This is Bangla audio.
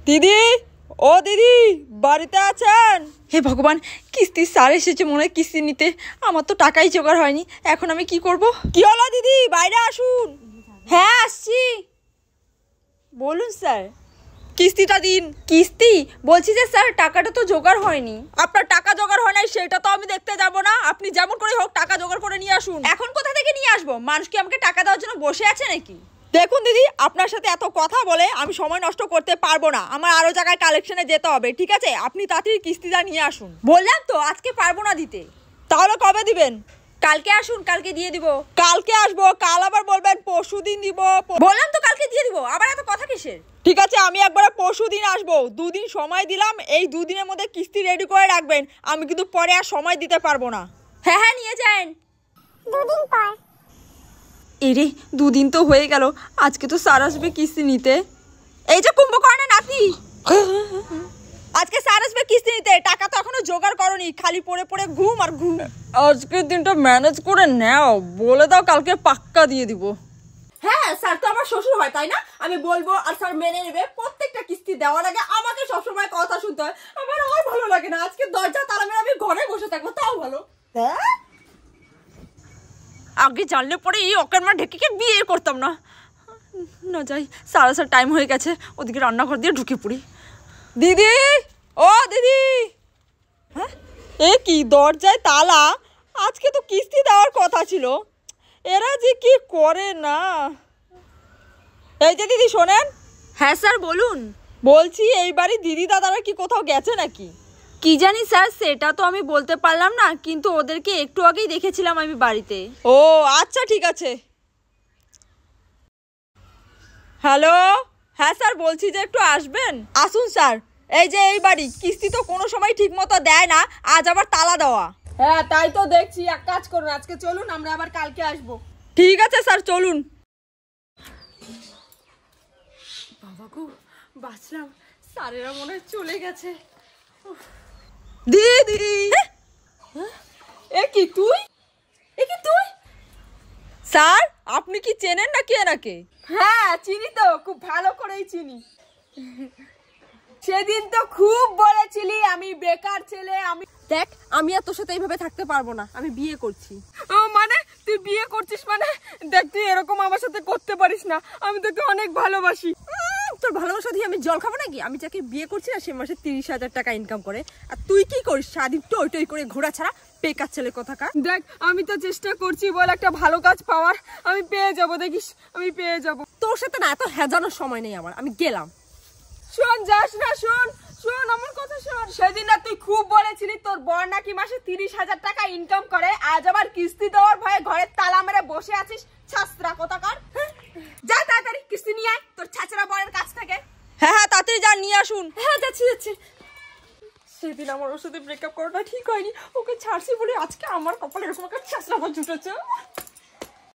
দিদি, ও দিদি, বাড়িতে আছেন? হে ভগবান, কিস্তির স্যার এসেছে মনে হয় কিস্তি নিতে। আমার তো টাকাই জোগাড় হয়নি, এখন আমি কি করব? কি হলো দিদি, বাইরে আসুন। হ্যাঁ আসছি। বলুন স্যার। কিস্তিটা দিন। কিস্তি? বলছি যে স্যার টাকাটা তো জোগাড় হয়নি। আপনার টাকা জোগাড় হয় নাই সেটা তো আমি দেখতে যাব না। আপনি যেমন করে হোক টাকা জোগাড় করে নিয়ে আসুন। এখন কোথা থেকে নিয়ে আসবো? মানুষ কি আমাকে টাকা দেওয়ার জন্য বসে আছে নাকি? দেখুন দিদি, আপনার সাথে এত কথা বলে আমি সময় নষ্ট করতে পারবো না। আমার আরো জায়গায় কালেকশনে যেতে হবে, ঠিক আছে? আপনি তাড়াতাড়ি কিস্তিটা নিয়ে আসুন। বললাম তো আজকে পারবো না দিতে। তাহলে কবে দিবেন? কালকে আসুন, কালকে দিয়ে দিব। কালকে আসবো, কাল আবার বলবেন পরশু দিন দিব। বললাম তো কালকে দিয়ে দিব, আবার এত কথা কিসের? ঠিক আছে, আমি একবার পরশু দিন আসবো। দুদিন সময় দিলাম, এই দুদিনের মধ্যে কিস্তি রেডি করে রাখবেন। আমি কিন্তু পরে আর সময় দিতে পারবো না। হ্যাঁ হ্যাঁ, নিয়ে যান। দুদিন পর। এরে, দুদিন তো হয়ে গেল, আজকে তো স্যার আসবে কিস্তি নিতে। এই যে কুম্ভকর্ণের নাতি, আজকে স্যার আসবে কিস্তি নিতে। টাকা তো এখনো জোগাড় করনি, খালি পড়ে পড়ে ঘুম আর ঘুম। আজকের দিনটা ম্যানেজ করে নাও, বলে দাও কালকে পাক্কা দিয়ে দিব। হ্যাঁ, স্যার তো আমার শ্বশুর হয়, তাই না? আমি বলবো আর স্যার মেনে নেবে। প্রত্যেকটা কিস্তি দেওয়ার আগে আমাকে সবসময় কথা শুনতে হয়। আমার আর ভালো লাগে না। আজকে দরজা তালা মেরে আমি ঘরে বসে থাকবো, তাও ভালো। আগে জানলে পরে এই অকারমা ঢেকে বিয়ে করতাম না। না যাই, সারা টাইম হয়ে গেছে, ওদিকে রান্নাঘর দিয়ে ঢুকে পড়ি। দিদি, ও দিদি। হ্যাঁ, এ কি দরজায় তালা? আজকে তো কিস্তি দেওয়ার কথা ছিল, এরা যে কি করে না। এই যে দিদি শোনেন। হ্যাঁ স্যার বলুন। বলছি এই বাড়ি দিদি দাদারা কি কোথাও গেছে নাকি? কি জানি স্যার, সেটা তো আমি বলতে পারলাম না, কিন্তু ওদেরকে একটু আগেই দেখেছিলাম আমি বাড়িতে। ও আচ্ছা, ঠিক আছে। হ্যালো, হ্যাঁ স্যার, বলছি যে একটু আসবেন। আসুন স্যার। এই যে এই বাড়ি কিস্তি তো কোনো সময় ঠিক মতো দেয় না, আজ আবার তালা দেওয়া। হ্যাঁ তাই তো দেখছি। এক কাজ করুন, আজকে চলুন, আমরা আবার কালকে আসবো। ঠিক আছে স্যার, চলুন। বাবা গো, বাঁচলাম। স্যারেরা মনে হয় চলে গেছে। দিদি, এ কি তুই? এ কি তুই? স্যার, আপনি কি চেনেন নাকি এনাকে? হ্যাঁ চিনি তো, খুব ভালো করেই চিনি। সেদিন তো খুব বলেছিলি আমি বেকার ছেলে। আমি দেখ, আমি আর তোর সাথে এইভাবে থাকতে পারবো না, আমি বিয়ে করছি। ও মানে তুই বিয়ে করছিস? মানে দেখ, তুই এরকম আমার সাথে করতে পারিস না, আমি তোকে অনেক ভালোবাসি। তোর ভালোবাসা দিয়ে আমি জল খাবো নাকি? আমি যাকে বিয়ে করছি না, সে মাসে 30,000 টাকা ইনকাম করে, আর তুই কি করিস? সারাদিন টই টই করে ঘোরা ছাড়া, বেকার ছেলে কোথাকার। দেখ, আমি তো চেষ্টা করছি বল একটা ভালো কাজ পাওয়ার। আমি পেয়ে যাবো, দেখিস আমি পেয়ে যাবো। তোর সাথে না এত হেজানোর সময় নেই আমার, আমি গেলাম। শোন, যাস না, শোন শোন আমার কথা শোন। সেদিন না তুই খুব বলেছিলি তোর বর নাকি মাসে 30,000 টাকা ইনকাম করে, আজ আবার কিস্তি দেওয়ার ভয়ে ঘরের তালা মেরে বসে আছিস। ছাত্রা কোথাকার। যা তাড়াতাড়ি কিস্তি নিয়ে আয় তোর ছাচরা বরের কাছ থেকে। হ্যাঁ হ্যাঁ, তাড়াতাড়ি যা, নিয়ে আসুন। হ্যাঁ যাচ্ছি যাচ্ছি। সেদিন আমার ওর সাথে ব্রেকআপ করাটা ঠিক হয়নি, ওকে ছাড়ছি বলে আজকে আমার কপালে এরকম একটা ছাচরা জুটেছে।